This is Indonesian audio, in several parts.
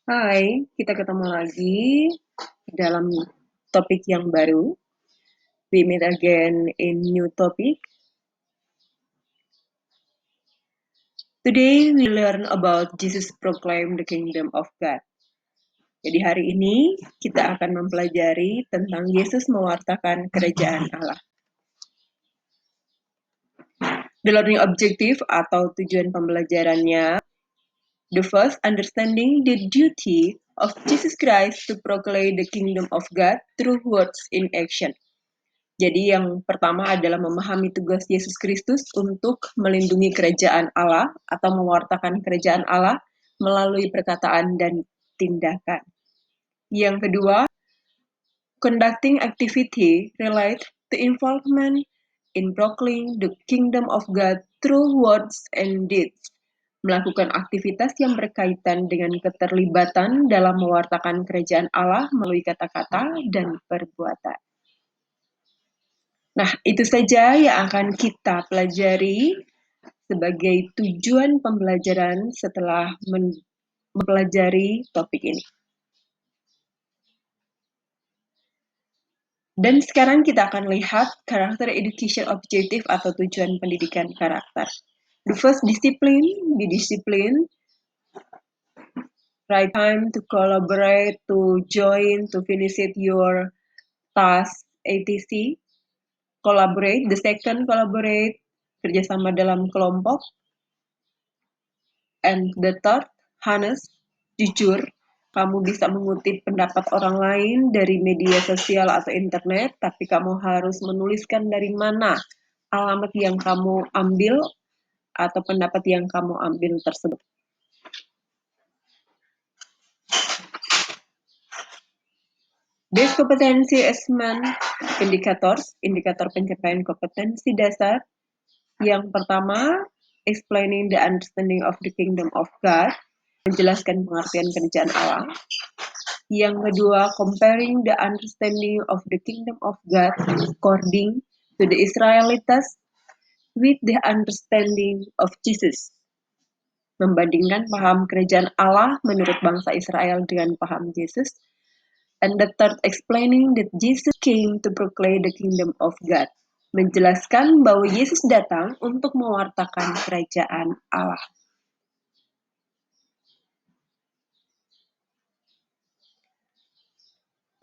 Hai, kita ketemu lagi dalam topik yang baru. We meet again in new topic. Today we learn about Jesus proclaim the kingdom of God. Jadi hari ini kita akan mempelajari tentang Yesus mewartakan kerajaan Allah. The learning objective atau tujuan pembelajarannya. The first, understanding the duty of Jesus Christ to proclaim the kingdom of God through words in action. Jadi yang pertama adalah memahami tugas Yesus Kristus untuk melindungi kerajaan Allah atau mewartakan kerajaan Allah melalui perkataan dan tindakan. Yang kedua, conducting activity relate to involvement in proclaiming the kingdom of God through words and deeds. Melakukan aktivitas yang berkaitan dengan keterlibatan dalam mewartakan kerajaan Allah melalui kata-kata dan perbuatan. Nah, itu saja yang akan kita pelajari sebagai tujuan pembelajaran setelah mempelajari topik ini. Dan sekarang kita akan lihat karakter education objective atau tujuan pendidikan karakter. The first discipline, be disciplined. Right time to collaborate, to join, to finish it your task, etc. Collaborate. The second, collaborate, kerjasama dalam kelompok. And the third, honest, jujur. Kamu bisa mengutip pendapat orang lain dari media sosial atau internet, tapi kamu harus menuliskan dari mana alamat yang kamu ambil atau pendapat yang kamu ambil tersebut. Base kompetensi assessment indicators, indikator pencapaian kompetensi dasar. Yang pertama, explaining the understanding of the kingdom of God, menjelaskan pengertian kerajaan Allah. Yang kedua, comparing the understanding of the kingdom of God according to the Israelites with the understanding of Jesus. Membandingkan paham kerajaan Allah menurut bangsa Israel dengan paham Yesus. And the third, explaining that Jesus came to proclaim the kingdom of God. Menjelaskan bahwa Yesus datang untuk mewartakan kerajaan Allah.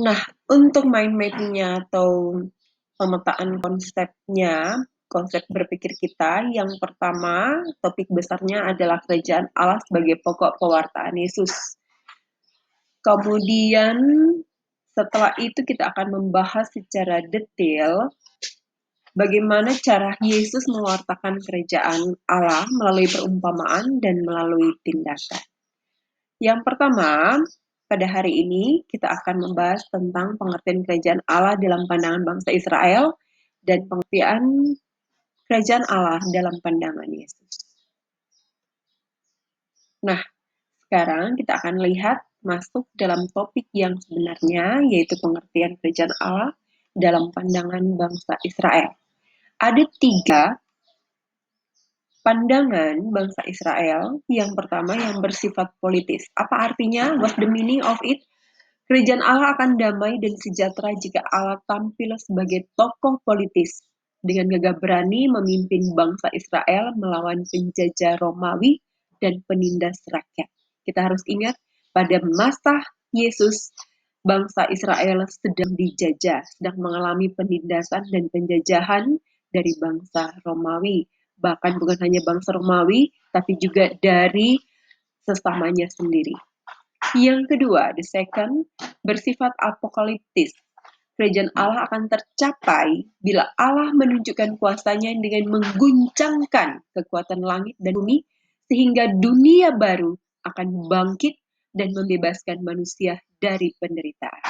Nah, untuk mind mapping-nya atau pemetaan konsepnya, konsep berpikir kita, yang pertama, topik besarnya adalah kerajaan Allah sebagai pokok pewartaan Yesus. Kemudian, setelah itu kita akan membahas secara detail bagaimana cara Yesus mewartakan kerajaan Allah melalui perumpamaan dan melalui tindakan. Yang pertama, pada hari ini kita akan membahas tentang pengertian kerajaan Allah dalam pandangan bangsa Israel dan pengertian kerajaan Allah dalam pandangan Yesus. Nah, sekarang kita akan lihat masuk dalam topik yang sebenarnya, yaitu pengertian kerajaan Allah dalam pandangan bangsa Israel. Ada 3 pandangan bangsa Israel. Yang pertama yang bersifat politis. Apa artinya? What's the meaning of it? Kerajaan Allah akan damai dan sejahtera jika Allah tampil sebagai tokoh politis dengan gagah berani memimpin bangsa Israel melawan penjajah Romawi dan penindas rakyat. Kita harus ingat, pada masa Yesus, bangsa Israel sedang dijajah, sedang mengalami penindasan dan penjajahan dari bangsa Romawi. Bahkan bukan hanya bangsa Romawi, tapi juga dari sesamanya sendiri. Yang kedua, the second, bersifat apokaliptis. Kerajaan Allah akan tercapai bila Allah menunjukkan kuasanya dengan mengguncangkan kekuatan langit dan bumi, sehingga dunia baru akan bangkit dan membebaskan manusia dari penderitaan.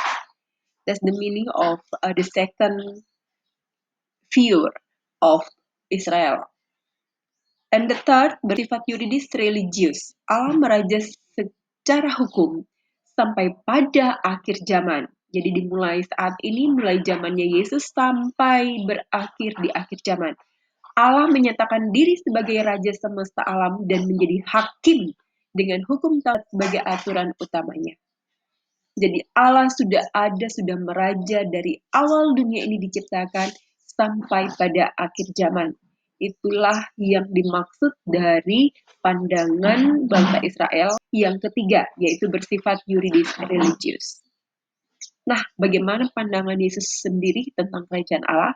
That's the meaning of the second view of Israel. And the third, bersifat yuridis religius. Allah meraja secara hukum sampai pada akhir zaman. Jadi dimulai saat ini, mulai zamannya Yesus sampai berakhir di akhir zaman. Allah menyatakan diri sebagai raja semesta alam dan menjadi hakim dengan hukum Taurat sebagai aturan utamanya. Jadi Allah sudah ada, sudah meraja dari awal dunia ini diciptakan sampai pada akhir zaman. Itulah yang dimaksud dari pandangan bangsa Israel yang ketiga, yaitu bersifat yuridis religius. Nah, bagaimana pandangan Yesus sendiri tentang kerajaan Allah?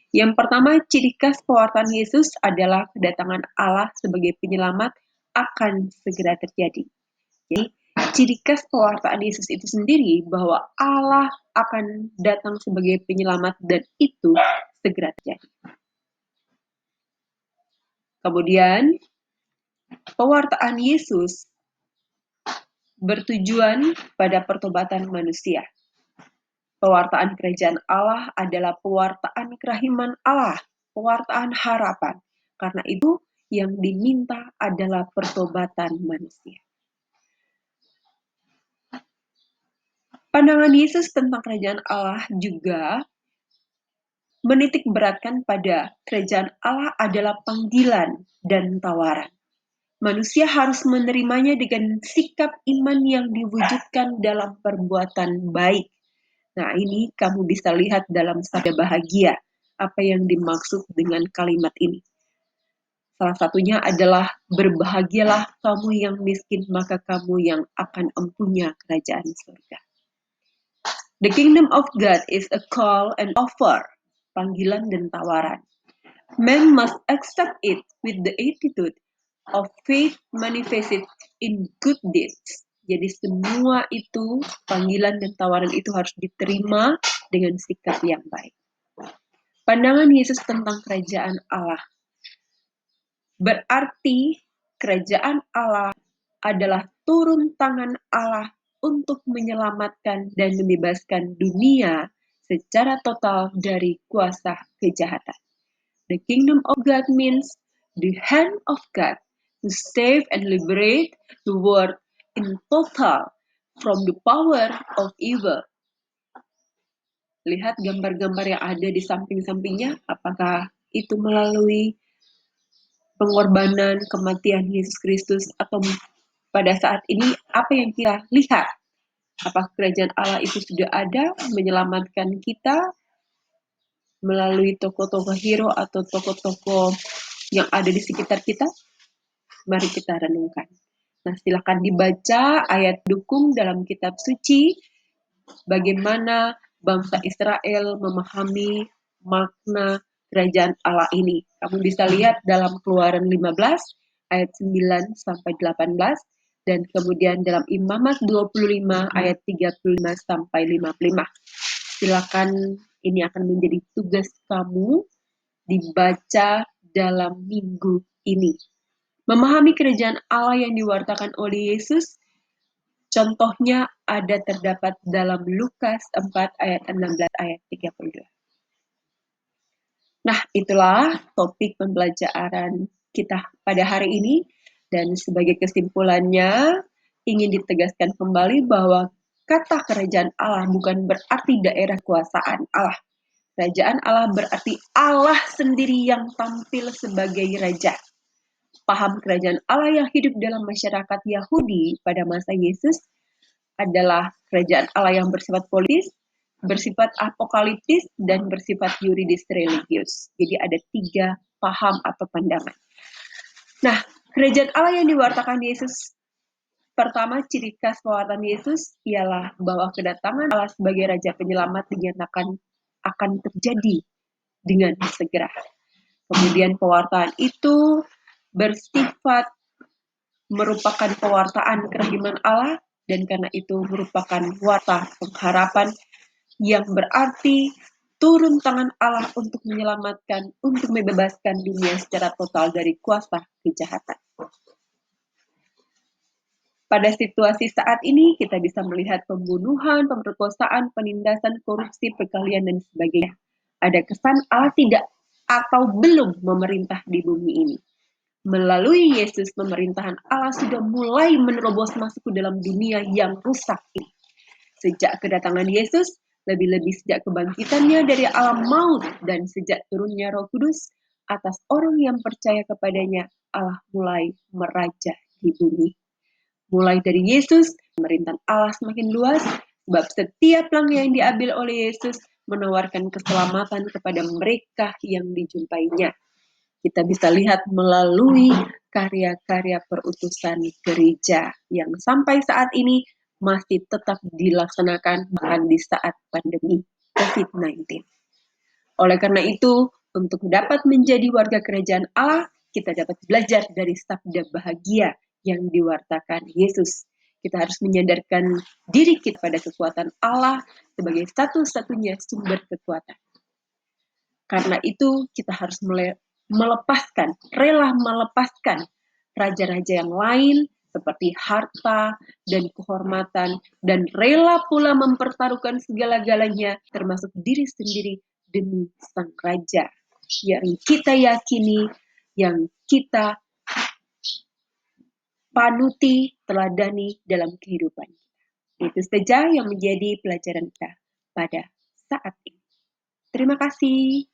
Yang pertama, ciri khas pewartaan Yesus adalah kedatangan Allah sebagai penyelamat akan segera terjadi. Jadi, ciri khas pewartaan Yesus itu sendiri bahwa Allah akan datang sebagai penyelamat dan itu segera terjadi. Kemudian, pewartaan Yesus bertujuan pada pertobatan manusia. Pewartaan kerajaan Allah adalah pewartaan kerahiman Allah, pewartaan harapan. Karena itu yang diminta adalah pertobatan manusia. Pandangan Yesus tentang kerajaan Allah juga menitik beratkan pada kerajaan Allah adalah panggilan dan tawaran. Manusia harus menerimanya dengan sikap iman yang diwujudkan dalam perbuatan baik. Nah, ini kamu bisa lihat dalam sabda bahagia, apa yang dimaksud dengan kalimat ini. Salah satunya adalah berbahagialah kamu yang miskin, maka kamu yang akan empunya kerajaan surga. The kingdom of God is a call and offer, panggilan dan tawaran. Man must accept it with the attitude of faith manifested in good deeds. Jadi semua itu, panggilan dan tawaran itu harus diterima dengan sikap yang baik. Pandangan Yesus tentang kerajaan Allah berarti kerajaan Allah adalah turun tangan Allah untuk menyelamatkan dan membebaskan dunia secara total dari kuasa kejahatan. The kingdom of God means the hand of God to save and liberate the world in total from the power of evil. Lihat gambar-gambar yang ada di samping-sampingnya, apakah itu melalui pengorbanan, kematian Yesus Kristus, atau pada saat ini apa yang kita lihat? Apakah kerajaan Allah itu sudah ada menyelamatkan kita melalui tokoh-tokoh hero atau tokoh-tokoh yang ada di sekitar kita? Mari kita renungkan. Nah, silakan dibaca ayat dukung dalam kitab suci bagaimana bangsa Israel memahami makna kerajaan Allah ini. Kamu bisa lihat dalam Keluaran 15 ayat 9 sampai 18 dan kemudian dalam Imamat 25 ayat 35 sampai 55. Silakan, ini akan menjadi tugas kamu dibaca dalam minggu ini. Memahami kerajaan Allah yang diwartakan oleh Yesus, contohnya ada terdapat dalam Lukas 4 ayat 16 ayat 32. Nah, itulah topik pembelajaran kita pada hari ini. Dan sebagai kesimpulannya, ingin ditegaskan kembali bahwa kata kerajaan Allah bukan berarti daerah kuasaan Allah. Kerajaan Allah berarti Allah sendiri yang tampil sebagai raja. Paham kerajaan Allah yang hidup dalam masyarakat Yahudi pada masa Yesus adalah kerajaan Allah yang bersifat politis, bersifat apokaliptis, dan bersifat yuridis religius. Jadi ada 3 paham atau pandangan. Nah, kerajaan Allah yang diwartakan Yesus, pertama ciri khas pewartaan Yesus ialah bahwa kedatangan Allah sebagai Raja Penyelamat dinyatakan akan terjadi dengan segera. Kemudian pewartaan itu bersifat merupakan pewartaan kerahiman Allah dan karena itu merupakan warta pengharapan yang berarti turun tangan Allah untuk menyelamatkan, untuk membebaskan dunia secara total dari kuasa kejahatan. Pada situasi saat ini kita bisa melihat pembunuhan, pemerkosaan, penindasan, korupsi, perkelahian dan sebagainya. Ada kesan Allah tidak atau belum memerintah di bumi ini. Melalui Yesus, pemerintahan Allah sudah mulai menerobos masuk ke dalam dunia yang rusak ini. Sejak kedatangan Yesus, lebih-lebih sejak kebangkitannya dari alam maut dan sejak turunnya Roh Kudus atas orang yang percaya kepadanya, Allah mulai meraja di bumi. Mulai dari Yesus, pemerintahan Allah semakin luas, sebab setiap langkah yang diambil oleh Yesus menawarkan keselamatan kepada mereka yang dijumpainya. Kita bisa lihat melalui karya-karya perutusan gereja yang sampai saat ini masih tetap dilaksanakan bahkan di saat pandemi COVID-19. Oleh karena itu, untuk dapat menjadi warga kerajaan Allah, kita dapat belajar dari sabda bahagia yang diwartakan Yesus. Kita harus menyadarkan diri kita pada kekuatan Allah sebagai satu-satunya sumber kekuatan. Karena itu, kita harus rela melepaskan raja-raja yang lain seperti harta dan kehormatan, dan rela pula mempertaruhkan segala-galanya termasuk diri sendiri demi sang raja yang kita yakini, yang kita panuti, teladani dalam kehidupan. Itu saja yang menjadi pelajaran kita pada saat ini. Terima kasih.